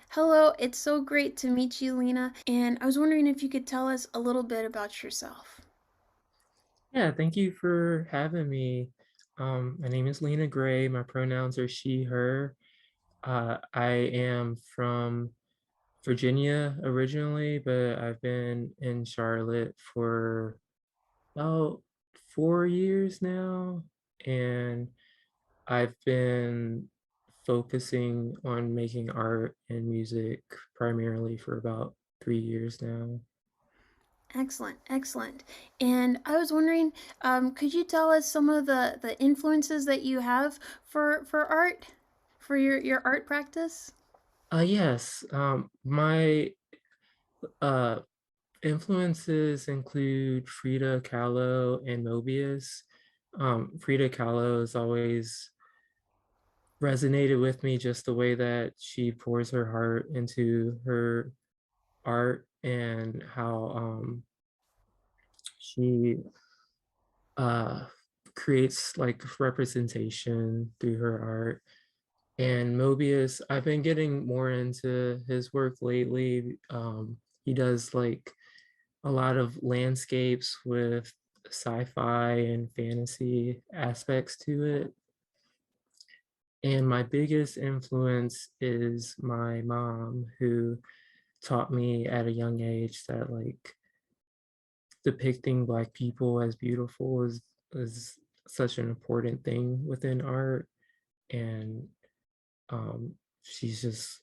Hello, it's so great to meet you, Lena. And I was wondering if you could tell us a little bit about yourself. Yeah, thank you for having me. My name is Lena Gray. My pronouns are she, her. I am from Virginia originally, but I've been in Charlotte for about 4 years now. And I've been focusing on making art and music primarily for about 3 years now. Excellent, excellent. And I was wondering, could you tell us some of the influences that you have for art, for your art practice? Yes, my uh influences include Frida Kahlo and Mobius. Frida Kahlo has always resonated with me, just the way that she pours her heart into her art and how she uh, creates like representation through her art. And Mobius, I've been getting more into his work lately. He does like a lot of landscapes with sci-fi and fantasy aspects to it. And my biggest influence is my mom, who taught me at a young age that like depicting Black people as beautiful is such an important thing within art. And she's just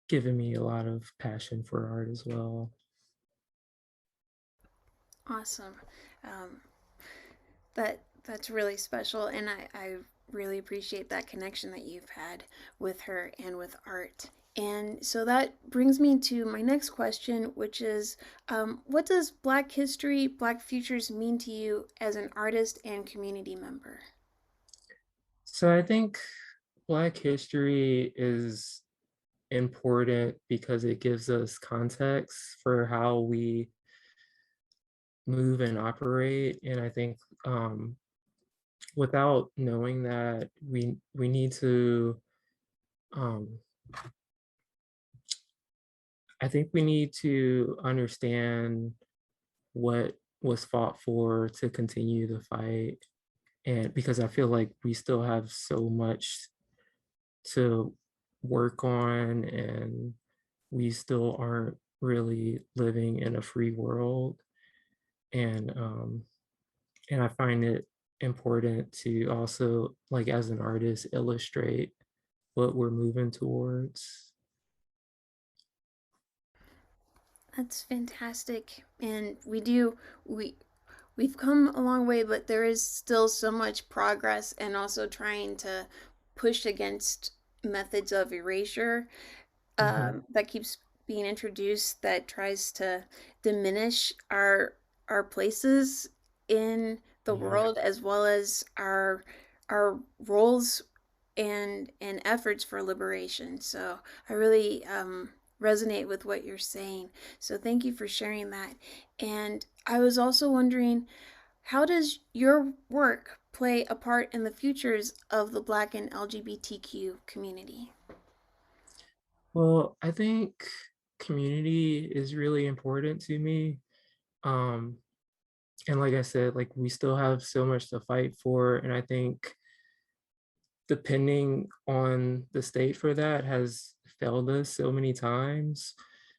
given me a lot of passion for art as well. Awesome. Um, that's really special, and I really appreciate that connection that you've had with her and with art. And so that brings me to my next question, which is, what does Black History, Black Futures mean to you as an artist and community member? So I think Black history is important because it gives us context for how we move and operate. And I think without knowing that, we need to um, I think we need to understand what was fought for to continue the fight. And because I feel like we still have so much to work on, and we still aren't really living in a free world. And and I find it important to also, like as an artist, illustrate what we're moving towards. That's fantastic. And we've come a long way, but there is still so much progress and also trying to push against methods of erasure Mhm. that keeps being introduced that tries to diminish our places in the Yeah. world as well as our roles and efforts for liberation. So I really resonate with what you're saying. So thank you for sharing that. And I was also wondering, how does your work play a part in the futures of the Black and LGBTQ community? Well, I think community is really important to me. Um, and like I said, like we still have so much to fight for. And I think depending on the state for that has failed us so many times.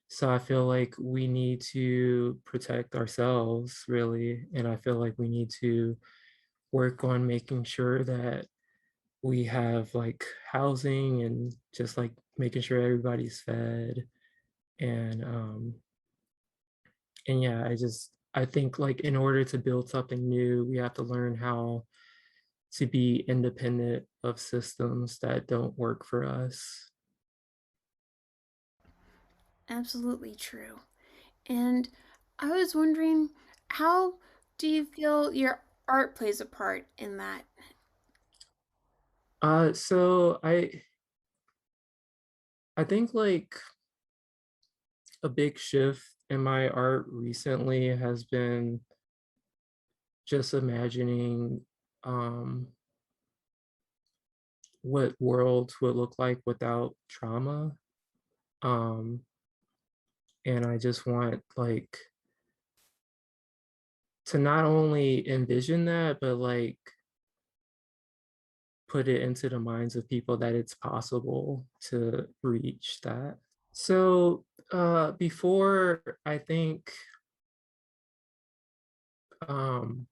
So I feel like we need to protect ourselves really. And I feel like we need to work on making sure that we have like housing and just like making sure everybody's fed. And and yeah, I think like in order to build something new, we have to learn how to be independent of systems that don't work for us. Absolutely true. And I was wondering, how do you feel your art plays a part in that? So I think like a big shift in my art recently has been just imagining um what worlds would look like without trauma. Um, and I just want like to not only envision that, but like put it into the minds of people that it's possible to reach that. So before I think um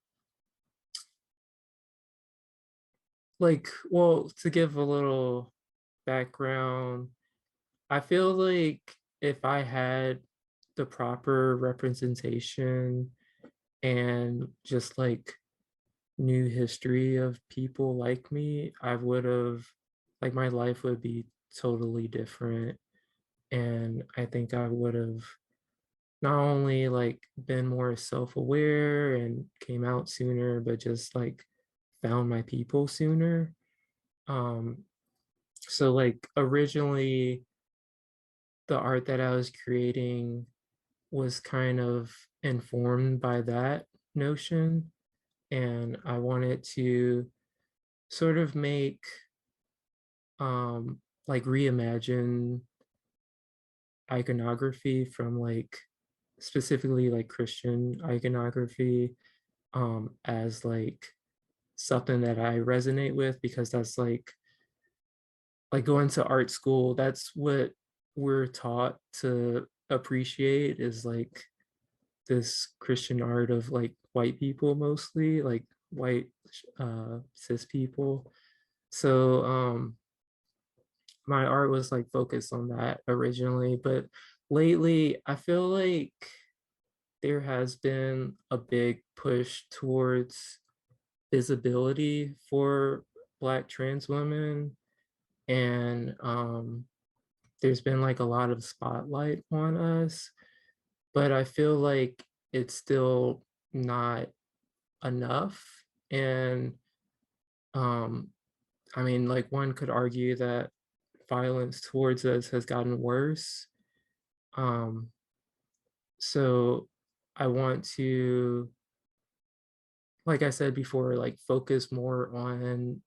well, to give a little background, I feel like if I had the proper representation and just like new history of people like me, I would have like my life would be totally different. And I think I would have not only like been more self-aware and came out sooner, but just like found my people sooner. Um, so like originally the art that I was creating was kind of informed by that notion. And I wanted to sort of make like reimagine iconography from like specifically like Christian iconography as like something that I resonate with because that's like going to art school, that's what we're taught to appreciate is like this Christian art of like white people mostly, like white cis people. So my art was like focused on that originally, but lately I feel like there has been a big push towards visibility for Black trans women, and there's been like a lot of spotlight on us, but I feel like it's still not enough. And um, I mean, like one could argue that violence towards us has gotten worse. Um, so I want to, like I said before, like focus more on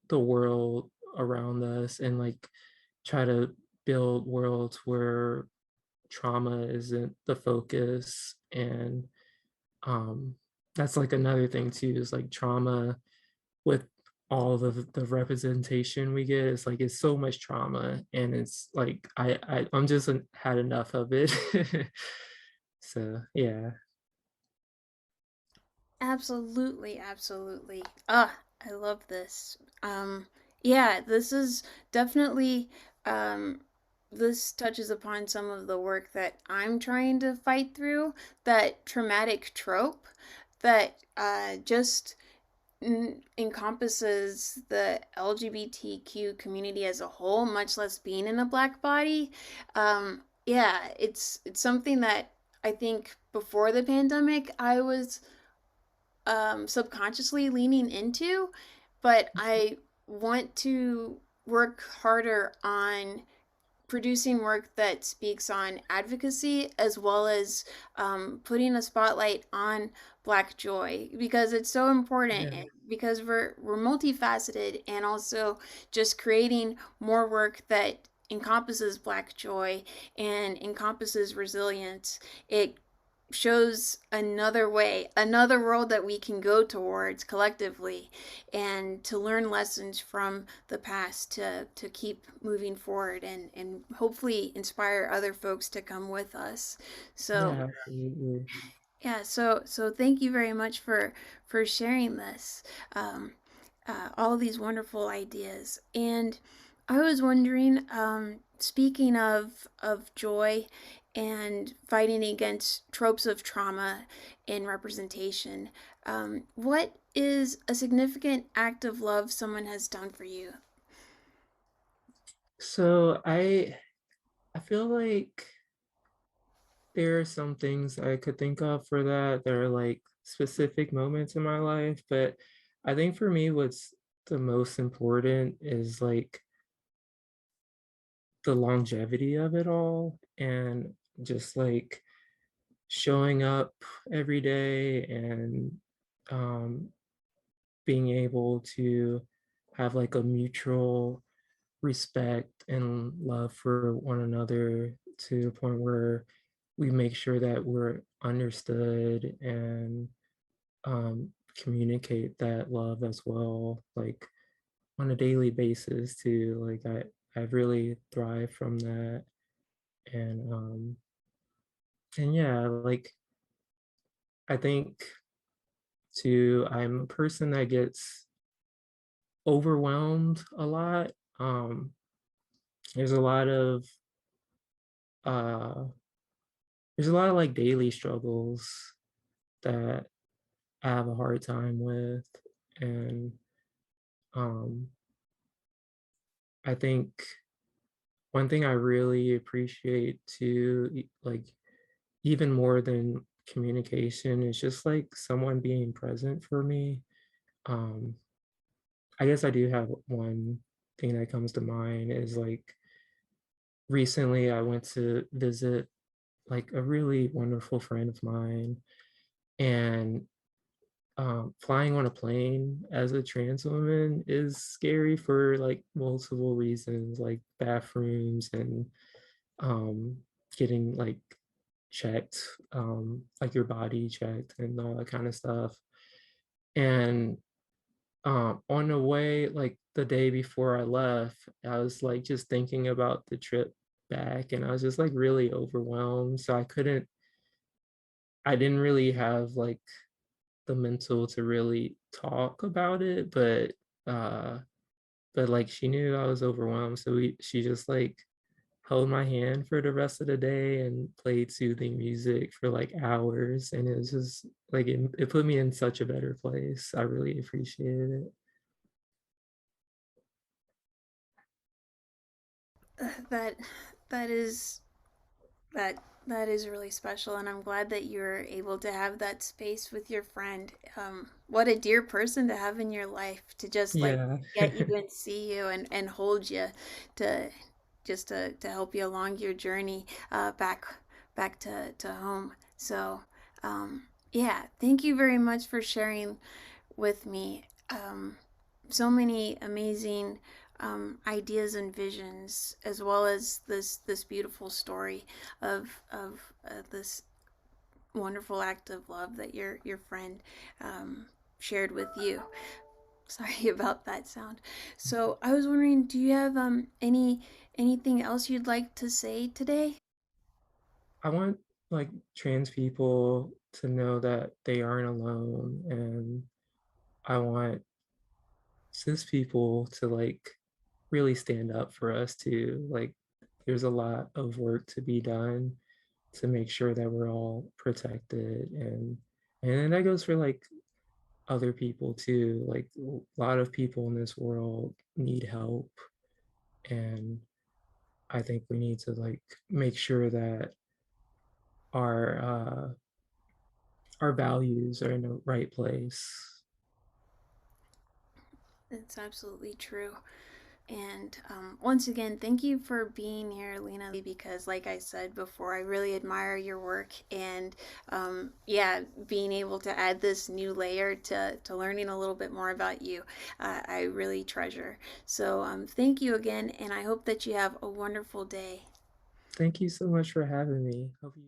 the world around us and like try to build worlds where trauma isn't the focus. And um, that's like another thing too, is like trauma with all the representation we get is like it's so much trauma and it's like I'm just had enough of it. So yeah. Absolutely, absolutely. Ah, I love this. Yeah, this is definitely um this touches upon some of the work that I'm trying to fight through, that traumatic trope that just encompasses the LGBTQ community as a whole, much less being in a black body. Yeah, it's something that I think before the pandemic I was subconsciously leaning into, but I want to work harder on producing work that speaks on advocacy as well as putting a spotlight on Black joy because it's so important Yeah. because we're multifaceted and also just creating more work that encompasses Black joy and encompasses resilience. It shows another way, another world that we can go towards collectively and to learn lessons from the past to keep moving forward and hopefully inspire other folks to come with us. So Yeah, absolutely. yeah, so thank you very much for sharing this, um, all these wonderful ideas. And I was wondering, speaking of joy and fighting against tropes of trauma in representation, what is a significant act of love someone has done for you? So I feel like there are some things I could think of for that. There are like specific moments in my life, but I think for me, what's the most important is like the longevity of it all and just like showing up every day and um, being able to have like a mutual respect and love for one another to the point where we make sure that we're understood and communicate that love as well, like on a daily basis too. Like I really thrive from that, and yeah, like I think too, I'm a person that gets overwhelmed a lot. Um, there's a lot of uh, there's a lot of like daily struggles that I have a hard time with, and um, I think one thing I really appreciate too, like even more than communication, is just like someone being present for me. Um, I guess I do have one thing that comes to mind is like recently I went to visit like a really wonderful friend of mine, and flying on a plane as a trans woman is scary for like multiple reasons, like bathrooms and um, getting like checked, like your body checked and all that kind of stuff. And on the way, like the day before I left, I was like just thinking about the trip back, and I was just like really overwhelmed. So I didn't really have like the mental to really talk about it, uh, but like she knew I was overwhelmed, so she just like held my hand for the rest of the day and played soothing music for like hours, and it was just like it put me in such a better place. I really appreciated it. That that is that is really special, and I'm glad that you're able to have that space with your friend. What a dear person to have in your life to just like Yeah. get you and see you and hold you to just to help you along your journey back to home. So yeah, thank you very much for sharing with me so many amazing ideas and visions, as well as this beautiful story of this wonderful act of love that your friend shared with you. Sorry about that sound. So I was wondering, do you have anything else you'd like to say today? I want like trans people to know that they aren't alone, and I want cis people to like really stand up for us too. Like there's a lot of work to be done to make sure that we're all protected, and that goes for like other people too. Like a lot of people in this world need help, and I think we need to like make sure that our our values are in the right place. It's absolutely true. And once again, thank you for being here, Lena, because, like I said before, I really admire your work. And yeah, being able to add this new layer to learning a little bit more about you, I really treasure. So thank you again, and I hope that you have a wonderful day. Thank you so much for having me. Hope you